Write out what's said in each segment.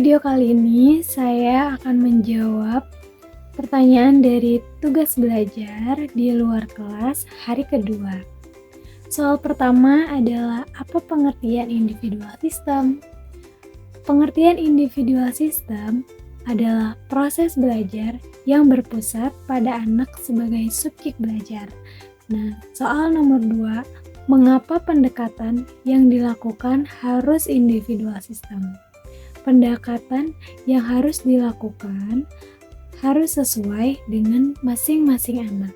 video kali ini saya akan menjawab pertanyaan dari tugas belajar di luar kelas hari kedua. Soal pertama adalah apa pengertian individual system? Pengertian individual system adalah proses belajar yang berpusat pada anak sebagai subjek belajar. Nah, soal nomor 2, mengapa pendekatan yang dilakukan harus individual system? Pendekatan yang harus dilakukan harus sesuai dengan masing-masing anak.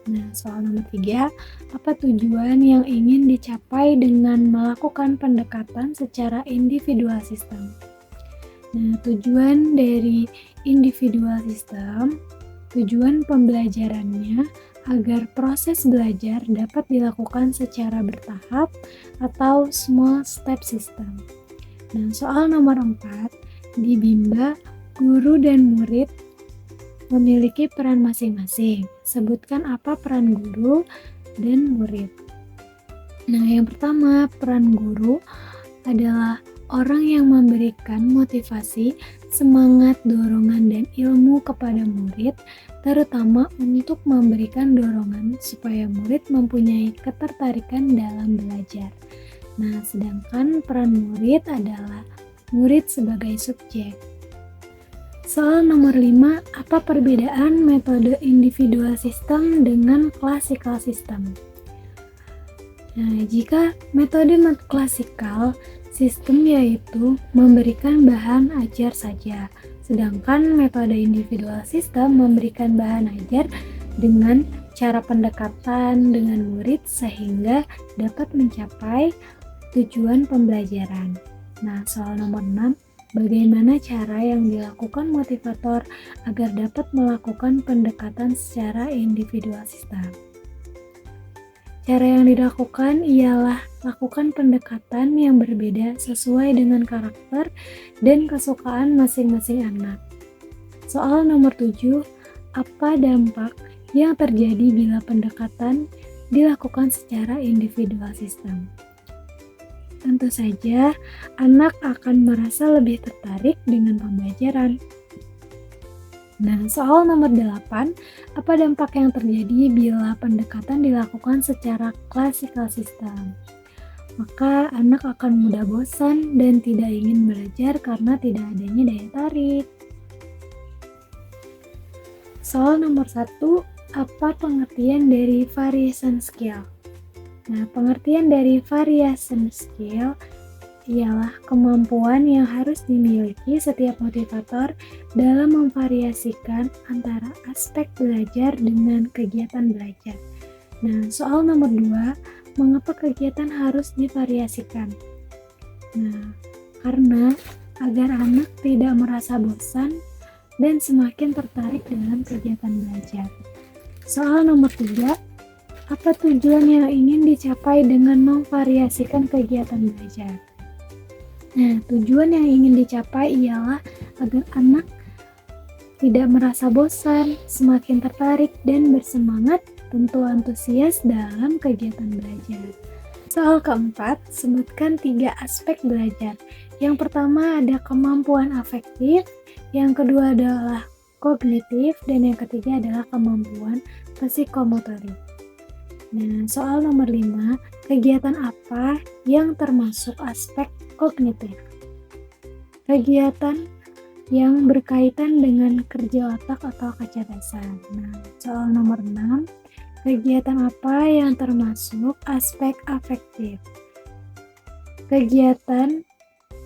Nah, soal nomor 3, apa tujuan yang ingin dicapai dengan melakukan pendekatan secara individual system? Nah, tujuan dari individual system, tujuan pembelajarannya agar proses belajar dapat dilakukan secara bertahap atau small step system. Nah, soal nomor 4, di Bimba, guru dan murid memiliki peran masing-masing. Sebutkan apa peran guru dan murid. Nah, yang pertama, peran guru adalah orang yang memberikan motivasi, semangat, dorongan, dan ilmu kepada murid, terutama untuk memberikan dorongan supaya murid mempunyai ketertarikan dalam belajar. Nah, sedangkan peran murid adalah murid sebagai subjek. Soal nomor 5, apa perbedaan metode individual system dengan classical system? Nah, jika metode klasikal sistem yaitu memberikan bahan ajar saja, sedangkan metode individual system memberikan bahan ajar dengan cara pendekatan dengan murid sehingga dapat mencapai tujuan pembelajaran. Nah, soal nomor 6, bagaimana cara yang dilakukan motivator agar dapat melakukan pendekatan secara individual system? Cara yang dilakukan ialah lakukan pendekatan yang berbeda sesuai dengan karakter dan kesukaan masing-masing anak. Soal nomor 7, apa dampak yang terjadi bila pendekatan dilakukan secara individual system? Tentu saja, anak akan merasa lebih tertarik dengan pembelajaran. Nah, soal nomor 8, apa dampak yang terjadi bila pendekatan dilakukan secara classical system? Maka anak akan mudah bosan dan tidak ingin belajar karena tidak adanya daya tarik. Soal nomor 1, apa pengertian dari variation skill? Nah, pengertian dari variation skill ialah kemampuan yang harus dimiliki setiap motivator dalam memvariasikan antara aspek belajar dengan kegiatan belajar. Nah, soal nomor 2, mengapa kegiatan harus divariasikan? Nah, karena agar anak tidak merasa bosan dan semakin tertarik dalam kegiatan belajar. Soal nomor 3, apa tujuan yang ingin dicapai dengan memvariasikan kegiatan belajar? Nah, tujuan yang ingin dicapai ialah agar anak tidak merasa bosan, semakin tertarik, dan bersemangat, tentu antusias dalam kegiatan belajar. Soal keempat, sebutkan 3 aspek belajar. Yang pertama ada kemampuan afektif, yang kedua adalah kognitif, dan yang ketiga adalah kemampuan psikomotorik. Nah, soal nomor 5, kegiatan apa yang termasuk aspek kognitif? Kegiatan yang berkaitan dengan kerja otak atau kecerdasan. Nah, soal nomor 6, kegiatan apa yang termasuk aspek afektif? Kegiatan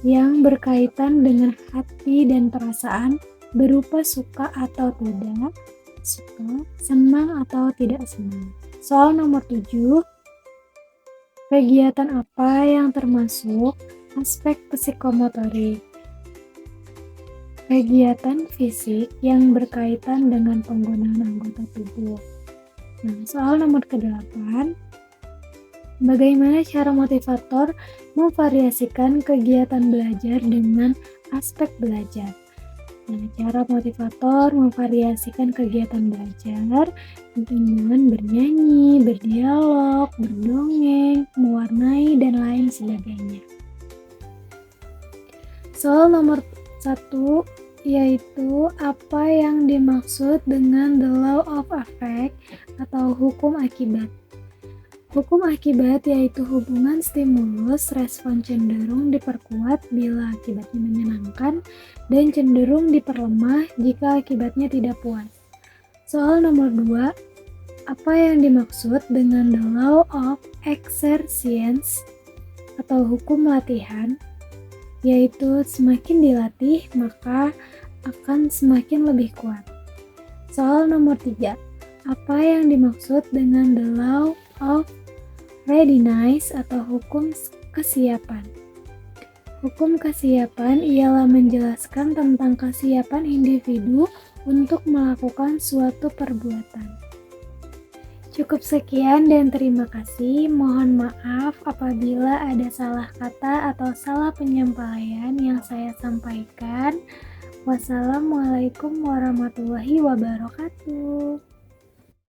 yang berkaitan dengan hati dan perasaan berupa suka atau tidak suka, senang atau tidak senang. Soal nomor 7, kegiatan apa yang termasuk aspek psikomotorik? Kegiatan fisik yang berkaitan dengan penggunaan anggota tubuh. Nah, soal nomor ke-8, bagaimana cara motivator memvariasikan kegiatan belajar dengan aspek belajar? Nah, cara motivator memvariasikan kegiatan belajar dengan bernyanyi, berdialog, berdongeng, mewarnai, dan lain sebagainya. Soal nomor Satu, yaitu apa yang dimaksud dengan the law of effect atau hukum akibat. Hukum akibat yaitu hubungan stimulus respon cenderung diperkuat bila akibatnya menyenangkan dan cenderung diperlemah jika akibatnya tidak puas. Soal nomor 2, apa yang dimaksud dengan the law of exercise atau hukum latihan, yaitu semakin dilatih maka akan semakin lebih kuat. Soal nomor 3, apa yang dimaksud dengan the law of readiness atau hukum kesiapan. Hukum kesiapan ialah menjelaskan tentang kesiapan individu untuk melakukan suatu perbuatan. Cukup sekian dan terima kasih. Mohon maaf apabila ada salah kata atau salah penyampaian yang saya sampaikan. Wassalamualaikum warahmatullahi wabarakatuh.